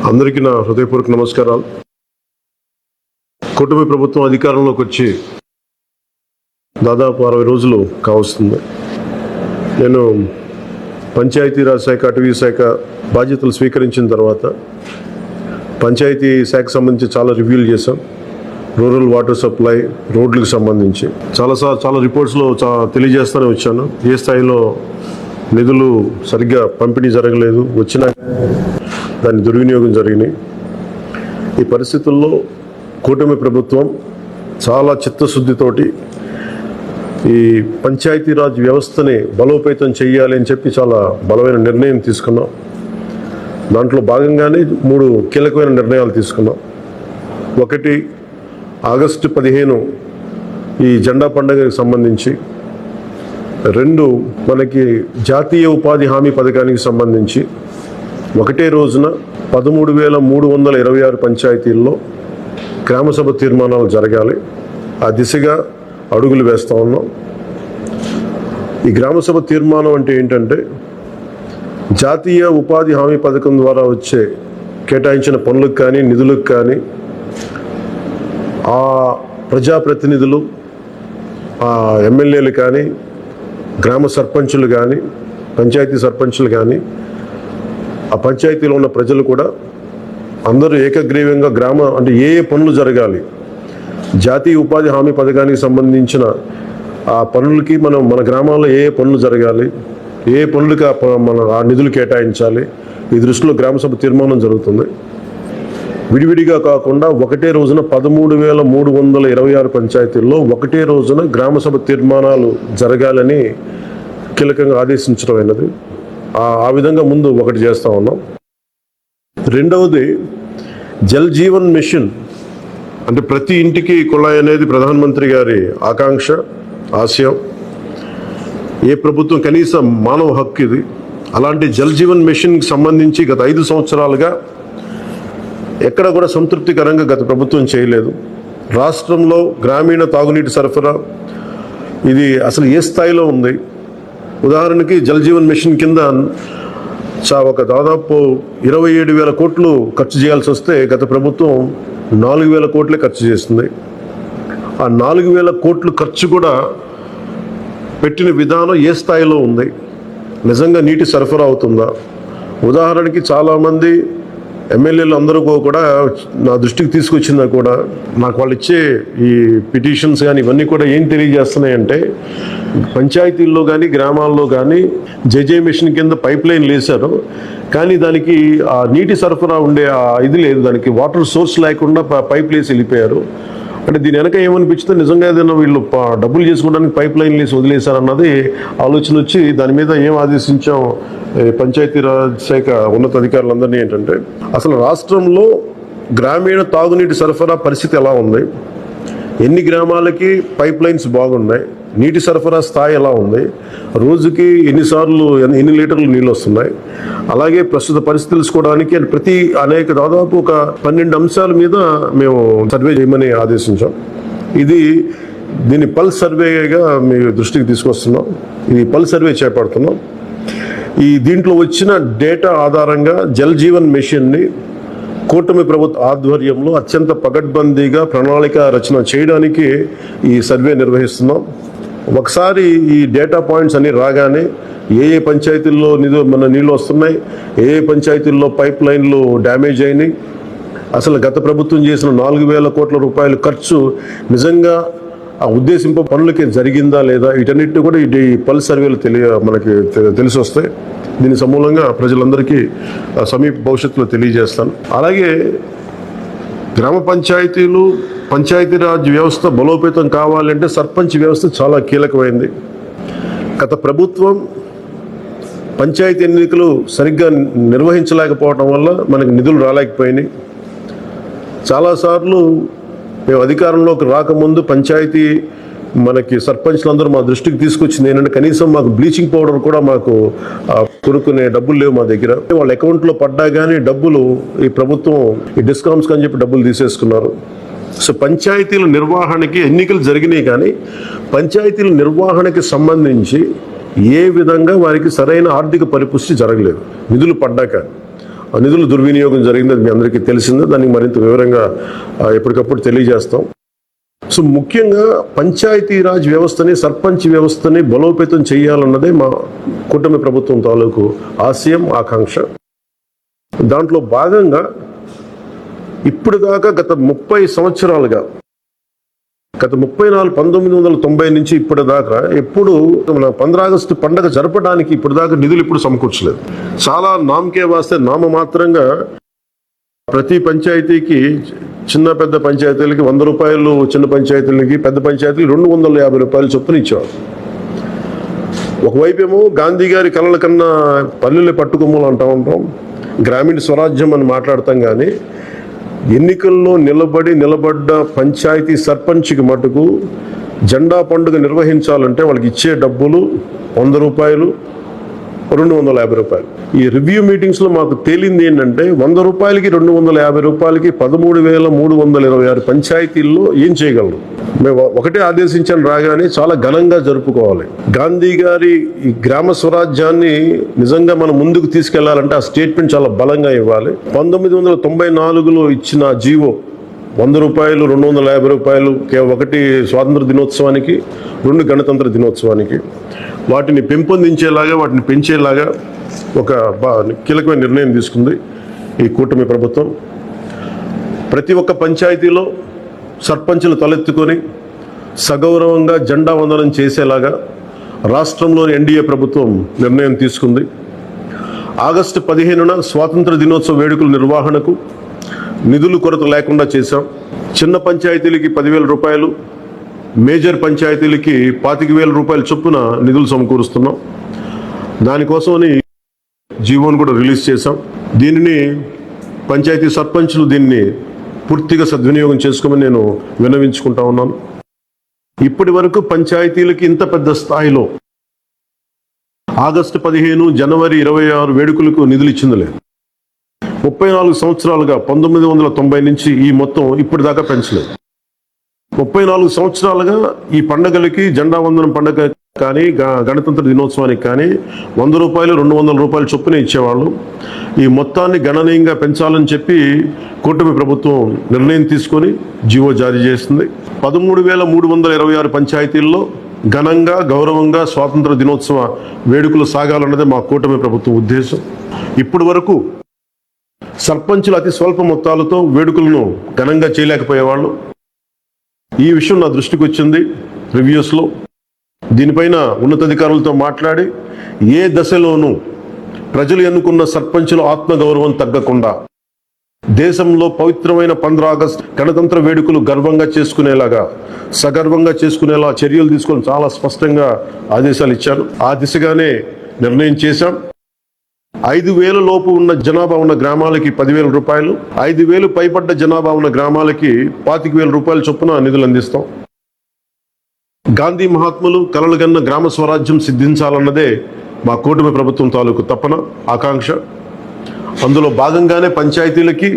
అందరికీ నా హృదయపూర్వక నమస్కారాలు. కూటమి ప్రభుత్వం అధికారంలోకి వచ్చి దాదాపు 60 రోజులు కావస్తుంది. నేను పంచాయతీరాజ్ శాఖ, అటవీ శాఖ బాధ్యతలు స్వీకరించిన తర్వాత పంచాయతీ శాఖకు సంబంధించి చాలా రివ్యూలు చేశాం. రూరల్ వాటర్ సప్లై, రోడ్లకు సంబంధించి చాలా రిపోర్ట్స్లో తెలియజేస్తూనే వచ్చాను. ఏ స్థాయిలో నిధులు సరిగ్గా పంపిణీ జరగలేదు, వచ్చినా దాని దుర్వినియోగం జరిగినాయి. ఈ పరిస్థితుల్లో కూటమి ప్రభుత్వం చాలా చిత్తశుద్ధితోటి ఈ పంచాయతీరాజ్ వ్యవస్థని బలోపేతం చేయాలి అని చెప్పి చాలా బలమైన నిర్ణయం తీసుకున్నాం. దాంట్లో భాగంగానే 3 కీలకమైన నిర్ణయాలు తీసుకున్నాం. ఒకటి, ఆగస్టు 15 ఈ జెండా పండుగకి సంబంధించి. 2, మనకి జాతీయ ఉపాధి హామీ పథకానికి సంబంధించి ఒకటే రోజున 13,326 పంచాయతీల్లో గ్రామసభ తీర్మానాలు జరగాలి. ఆ దిశగా అడుగులు వేస్తూ ఉన్నాం. ఈ గ్రామసభ తీర్మానం అంటే ఏంటంటే, జాతీయ ఉపాధి హామీ పథకం ద్వారా వచ్చే కేటాయించిన పనులకు కానీ నిధులకు కానీ ఆ ప్రజాప్రతినిధులు, ఆ ఎమ్మెల్యేలు కానీ, గ్రామ సర్పంచులు కానీ, పంచాయతీ సర్పంచులు కానీ, ఆ పంచాయతీలో ఉన్న ప్రజలు కూడా అందరూ ఏకగ్రీవంగా అంటే ఏ పనులు జరగాలి, జాతీయ ఉపాధి హామీ పథకానికి సంబంధించిన ఆ పనులకి మన గ్రామాల్లో ఏ పనులు జరగాలి, ఏ పనులకి ఆ నిధులు కేటాయించాలి, ఈ దృష్టిలో గ్రామసభ తీర్మానం జరుగుతుంది. విడివిడిగా కాకుండా ఒకటే రోజున 13,326 పంచాయతీల్లో ఒకటే రోజున గ్రామసభ తీర్మానాలు జరగాలని కీలకంగా ఆదేశించడం అయినది. ఆ విధంగా ముందు ఒకటి చేస్తూ ఉన్నాం. రెండవది, జల్ జీవన్ మిషన్. అంటే ప్రతి ఇంటికి కుళాయి అనేది ప్రధానమంత్రి గారి ఆకాంక్ష, ఆశయం. ఏ ప్రభుత్వం కనీసం మానవ హక్కు ఇది. అలాంటి జల్ జీవన్ మిషన్కి సంబంధించి గత 5 సంవత్సరాలుగా ఎక్కడ కూడా సంతృప్తికరంగా గత ప్రభుత్వం చేయలేదు. రాష్ట్రంలో గ్రామీణ తాగునీటి సరఫరా ఇది అసలు ఏ స్థాయిలో ఉంది? ఉదాహరణకి జల్ జీవన్ మిషన్ కింద ఒక దాదాపు 27,000 కోట్లు ఖర్చు చేయాల్సి వస్తే గత ప్రభుత్వం 4,000 కోట్లే ఖర్చు చేస్తుంది. ఆ 4,000 కోట్లు ఖర్చు కూడా పెట్టిన విధానం ఏ స్థాయిలో ఉంది? నిజంగా నీటి సరఫరా అవుతుందా? ఉదాహరణకి చాలామంది ఎమ్మెల్యేలు అందరూ కూడా నా దృష్టికి తీసుకొచ్చిందా కూడా నాకు వాళ్ళు ఇచ్చే ఈ పిటిషన్స్ కానీ ఇవన్నీ కూడా ఏం తెలియజేస్తున్నాయంటే, పంచాయతీల్లో కానీ గ్రామాల్లో కానీ జేజే మిషన్ కింద పైప్ లైన్లు వేశారు, కానీ దానికి ఆ నీటి సరఫరా ఉండే ఇది లేదు, దానికి వాటర్ సోర్స్ లేకుండా పైప్ వేసి వెళ్ళిపోయారు. అంటే దీని వెనక ఏమనిపించిందో, నిజంగా ఏదైనా వీళ్ళు డబ్బులు చేసుకోవడానికి పైప్ లైన్లు వేసి వదిలేశారన్నది ఆలోచన వచ్చి దాని మీద ఏం ఆదేశించాం పంచాయతీరాజ్ శాఖ ఉన్నతాధికారులందరినీ ఏంటంటే, అసలు రాష్ట్రంలో గ్రామీణ తాగునీటి సరఫరా పరిస్థితి ఎలా ఉంది, ఎన్ని గ్రామాలకి పైప్ లైన్స్ బాగున్నాయి, నీటి సరఫరా స్థాయి ఎలా ఉంది, రోజుకి ఎన్ని లీటర్లు నీళ్ళు వస్తున్నాయి, అలాగే ప్రస్తుత పరిస్థితి తెలుసుకోవడానికి దాదాపు ఒక 12 అంశాల మీద మేము సర్వే చేయమని ఆదేశించాం. దీన్ని పల్స్ సర్వేగా మీ దృష్టికి తీసుకొస్తున్నాం. ఇది పల్స్ సర్వే చేపడుతున్నాం. దీంట్లో వచ్చిన డేటా ఆధారంగా జల్ జీవన్ మిషన్ని కూటమి ప్రభుత్వ ఆధ్వర్యంలో అత్యంత పకడ్బందీగా ప్రణాళిక రచన చేయడానికి ఈ సర్వే నిర్వహిస్తున్నాం. ఒకసారి ఈ డేటా పాయింట్స్ అన్ని రాగానే ఏ పంచాయతీల్లో నీళ్ళు వస్తున్నాయి, ఏ పంచాయతీల్లో పైప్ లైన్లు డ్యామేజ్ అయినాయి, అసలు గత ప్రభుత్వం చేసిన 4,000 కోట్ల రూపాయల ఖర్చు నిజంగా ఆ ఉద్దేశింప పనులకి జరిగిందా లేదా, వీటన్నిటిని కూడా ఈ పల్స్ సర్వేలు మనకి తెలిసి వస్తాయి. దీని సమూలంగా ప్రజలందరికీ సమీప భవిష్యత్తులో తెలియజేస్తాను. అలాగే గ్రామ పంచాయతీలు, పంచాయతీరాజ్ వ్యవస్థ బలోపేతం కావాలంటే సర్పంచ్ వ్యవస్థ చాలా కీలకమైంది. గత ప్రభుత్వం పంచాయతీ ఎన్నికలు సరిగ్గా నిర్వహించలేకపోవడం వల్ల మనకి నిధులు రాలేకపోయినాయి. చాలాసార్లు మేము అధికారంలోకి రాకముందు పంచాయతీ మనకి సర్పంచ్లందరూ మా దృష్టికి తీసుకొచ్చింది ఏంటంటే, కనీసం మాకు బ్లీచింగ్ పౌడర్ కూడా మాకు కొనుక్కునే డబ్బులు లేవు మా దగ్గర. వాళ్ళ అకౌంట్లో పడ్డా కానీ డబ్బులు ఈ ప్రభుత్వం ఈ డిస్కౌంట్స్ అని చెప్పి డబ్బులు తీసేసుకున్నారు. సో పంచాయతీల నిర్వహణకి ఎన్నికలు జరిగినాయి, కానీ పంచాయతీల నిర్వహణకి సంబంధించి ఏ విధంగా వారికి సరైన ఆర్థిక పరిపుష్టి జరగలేదు నిధులు పడ్డాక. నిధుల దుర్వినియోగం జరిగింది, అది మీ అందరికీ తెలిసిందే. దానికి మరింత వివరంగా ఎప్పటికప్పుడు తెలియజేస్తాం. సో ముఖ్యంగా పంచాయతీరాజ్ వ్యవస్థని, సర్పంచ్ వ్యవస్థని బలోపేతం చేయాలన్నదే మా కూటమి ప్రభుత్వం తాలూకు ఆశయం, ఆకాంక్ష. దాంట్లో భాగంగా ఇప్పుడు దాకా గత 30 సంవత్సరాలుగా, గత 1990 నుంచి ఇప్పటిదాకా ఎప్పుడు మన 15 ఆగస్టు పండుగ జరపడానికి ఇప్పటిదాకా నిధులు ఇప్పుడు సమకూర్చలేదు. చాలా నామకే వాస్తే నామమాత్రంగా ప్రతి పంచాయతీకి, చిన్న పెద్ద పంచాయతీలకి 100 రూపాయలు, చిన్న పంచాయతీలకి, పెద్ద పంచాయతీలు 250 రూపాయలు చొప్పున ఇచ్చేవారు. ఒకవైపు ఏమో గాంధీ గారి కలల కన్నా పల్లెలే పట్టుకొమ్మలు అంటూ ఉంటాం, గ్రామీణ స్వరాజ్యం అని మాట్లాడతాం. కానీ ఎన్నికల్లో నిలబడ్డ పంచాయతీ సర్పంచ్కి మటుకు జెండా పండుగ నిర్వహించాలంటే వాళ్ళకి ఇచ్చే డబ్బులు 100 రూపాయలు, 250 రూపాయలు. ఈ రివ్యూ మీటింగ్స్లో మాకు తేలింది ఏంటంటే 100 రూపాయలకి, 250 రూపాయలకి 13,326 పంచాయతీల్లో ఏం చేయగలరు? మేము ఒకటే ఆదేశించాను, రాగానే చాలా ఘనంగా జరుపుకోవాలి. గాంధీ గారి ఈ గ్రామ స్వరాజ్యాన్ని నిజంగా మనం ముందుకు తీసుకెళ్లాలంటే ఆ స్టేట్మెంట్ చాలా బలంగా ఇవ్వాలి. 1994లో ఇచ్చిన జీవో 100 రూపాయలు, 250 రూపాయలు, ఒకటి స్వాతంత్ర దినోత్సవానికి, 2 గణతంత్ర దినోత్సవానికి, వాటిని పెంపొందించేలాగా, వాటిని పెంచేలాగా ఒక కీలకమైన నిర్ణయం తీసుకుంది ఈ కూటమి ప్రభుత్వం. ప్రతి ఒక్క పంచాయతీలో సర్పంచులు తలెత్తుకొని సగౌరవంగా జెండా వందనం చేసేలాగా రాష్ట్రంలోని ఎన్డీఏ ప్రభుత్వం నిర్ణయం తీసుకుంది. ఆగస్టు 15న స్వాతంత్ర దినోత్సవ వేడుకల నిర్వహణకు నిధులు కొరత లేకుండా చేశాం. చిన్న పంచాయతీలకి 10,000 రూపాయలు, మేజర్ పంచాయతీలకి 25,000 రూపాయల చొప్పున నిధులు సమకూరుస్తున్నాం. దానికోసమని జీవోను కూడా రిలీజ్ చేశాం. దీనిని పంచాయతీ సర్పంచులు దీన్ని పూర్తిగా సద్వినియోగం చేసుకోమని నేను విన్నవించుకుంటా ఉన్నాను. ఇప్పటి వరకు పంచాయతీలకి ఇంత పెద్ద స్థాయిలో ఆగస్టు 15, జనవరి 26 వేడుకలకు నిధులు ఇచ్చింది లేదు. 34 సంవత్సరాలుగా 1990 నుంచి ఈ మొత్తం ఇప్పటిదాకా పెంచలేదు. 34 సంవత్సరాలుగా ఈ పండుగలకి, జెండా వందనం పండుగ కానీ, గణతంత్ర దినోత్సవానికి కానీ 100 రూపాయలు, 200 రూపాయలు చొప్పున ఇచ్చేవాళ్ళు. ఈ మొత్తాన్ని గణనీయంగా పెంచాలని చెప్పి కూటమి ప్రభుత్వం నిర్ణయం తీసుకొని జీవో జారీ చేస్తుంది. 13,326 పంచాయతీల్లో ఘనంగా, గౌరవంగా స్వాతంత్ర దినోత్సవ వేడుకలు సాగాలన్నదే మా కూటమి ప్రభుత్వం ఉద్దేశం. ఇప్పటి వరకు సర్పంచులు అతి స్వల్ప మొత్తాలతో వేడుకలను ఘనంగా చేయలేకపోయేవాళ్ళు. ఈ విషయం నా దృష్టికి వచ్చింది రివ్యూస్లో. దీనిపైన ఉన్నతాధికారులతో మాట్లాడి ఏ దశలోనూ ప్రజలు ఎన్నుకున్న సర్పంచుల ఆత్మగౌరవం తగ్గకుండా దేశంలో పవిత్రమైన 15 ఆగస్టు గణతంత్ర వేడుకలు గర్వంగా చేసుకునేలాగా, సగర్వంగా చేసుకునేలా చర్యలు తీసుకొని చాలా స్పష్టంగా ఆదేశాలు ఇచ్చాను. ఆ దిశగానే నిర్ణయం చేశాం. 5,000 లోపు ఉన్న జనాభా ఉన్న గ్రామాలకి 10,000 రూపాయలు, 5,000 పైబడ్డ జనాభా ఉన్న గ్రామాలకి 25,000 రూపాయల చొప్పున నిధులు అందిస్తాం. గాంధీ మహాత్ములు కలలుగన్న గ్రామ స్వరాజ్యం సిద్ధించాలన్నదే మా కూటమి ప్రభుత్వం తాలూకు తపన, ఆకాంక్ష. అందులో భాగంగానే పంచాయతీలకి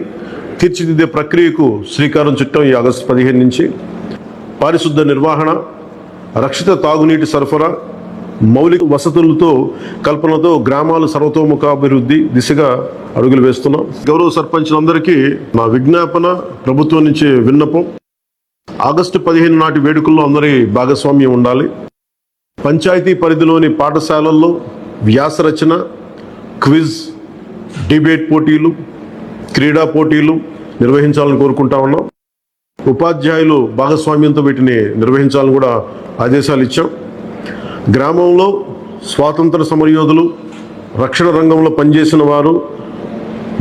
తీర్చిదిద్దే ప్రక్రియకు శ్రీకారం చుట్టాం. ఈ ఆగస్టు 15 నుంచి పారిశుద్ధ నిర్వహణ, రక్షిత తాగునీటి సరఫరా, మౌలిక వసతులతో కల్పనతో గ్రామాల సర్వతోముఖాభివృద్ధి దిశగా అడుగులు వేస్తున్నాం. గౌరవ సర్పంచులందరికీ నా విజ్ఞాపన, ప్రభుత్వం నుంచి విన్నపం, ఆగస్టు 15 నాటి వేడుకల్లో అందరి భాగస్వామ్యం ఉండాలి. పంచాయతీ పరిధిలోని పాఠశాలల్లో వ్యాసరచన, క్విజ్, డిబేట్ పోటీలు, క్రీడా పోటీలు నిర్వహించాలని కోరుకుంటా ఉన్నాం. ఉపాధ్యాయులు భాగస్వామ్యంతో వీటిని నిర్వహించాలని కూడా ఆదేశాలు ఇచ్చాం. గ్రామంలో స్వాతంత్ర సమరయోధులు, రక్షణ రంగంలో పనిచేసిన వారు,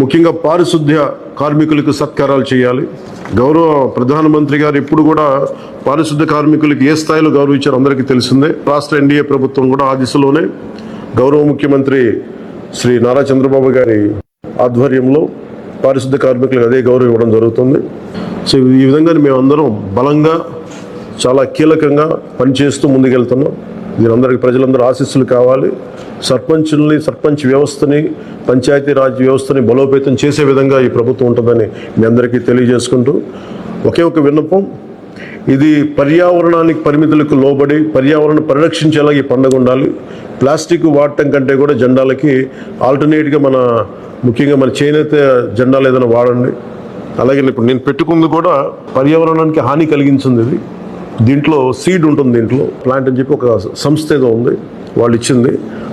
ముఖ్యంగా పారిశుద్ధ్య కార్మికులకు సత్కారాలు చేయాలి. గౌరవ ప్రధానమంత్రి గారు ఇప్పుడు కూడా పారిశుద్ధ్య కార్మికులకి ఏ స్థాయిలో గౌరవించారో అందరికీ తెలిసిందే. రాష్ట్ర ఎన్డీఏ ప్రభుత్వం కూడా ఆ దిశలోనే గౌరవ ముఖ్యమంత్రి శ్రీ నారా చంద్రబాబు గారి ఆధ్వర్యంలో పారిశుద్ధ్య కార్మికులకు అదే గౌరవం ఇవ్వడం జరుగుతుంది. సో ఈ విధంగా మేమందరం బలంగా, చాలా కీలకంగా పనిచేస్తూ ముందుకెళ్తున్నాం. దీనందరికీ ప్రజలందరూ ఆశీస్సులు కావాలి. సర్పంచ్ వ్యవస్థని, పంచాయతీరాజ్ వ్యవస్థని బలోపేతం చేసే విధంగా ఈ ప్రభుత్వం ఉంటుందని మీ అందరికీ తెలియజేసుకుంటూ, ఒకే ఒక విన్నపం, ఇది పర్యావరణానికి పరిమితులకు లోబడి పర్యావరణం పరిరక్షించేలా ఈ పండుగ ఉండాలి. ప్లాస్టిక్ వాడటం కంటే కూడా జెండాలకి ఆల్టర్నేట్గా మన ముఖ్యంగా మన చేనేత జెండాలు ఏదైనా వాడండి. అలాగే ఇప్పుడు నేను పెట్టుకుంది కూడా పర్యావరణానికి హాని కలిగించింది ఇది. దీంట్లో సీడ్ ఉంటుంది, దీంట్లో ప్లాంట్ అని చెప్పి ఒక సంస్థ ఏదో ఉంది, వాళ్ళు ఇచ్చింది.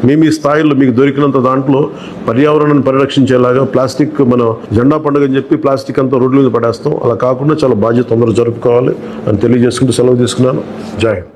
మేము ఈ స్థాయిలో మీకు దొరికినంత దాంట్లో పర్యావరణాన్ని పరిరక్షించేలాగా ప్లాస్టిక్, మన జెండా పండుగ అని చెప్పి ప్లాస్టిక్ అంతా రోడ్ల మీద పడేస్తాం. అలా కాకుండా చాలా బాధ్యత అందరూ జరుపుకోవాలి అని తెలియజేసుకుంటూ సెలవు తీసుకున్నాను. జై హింద్.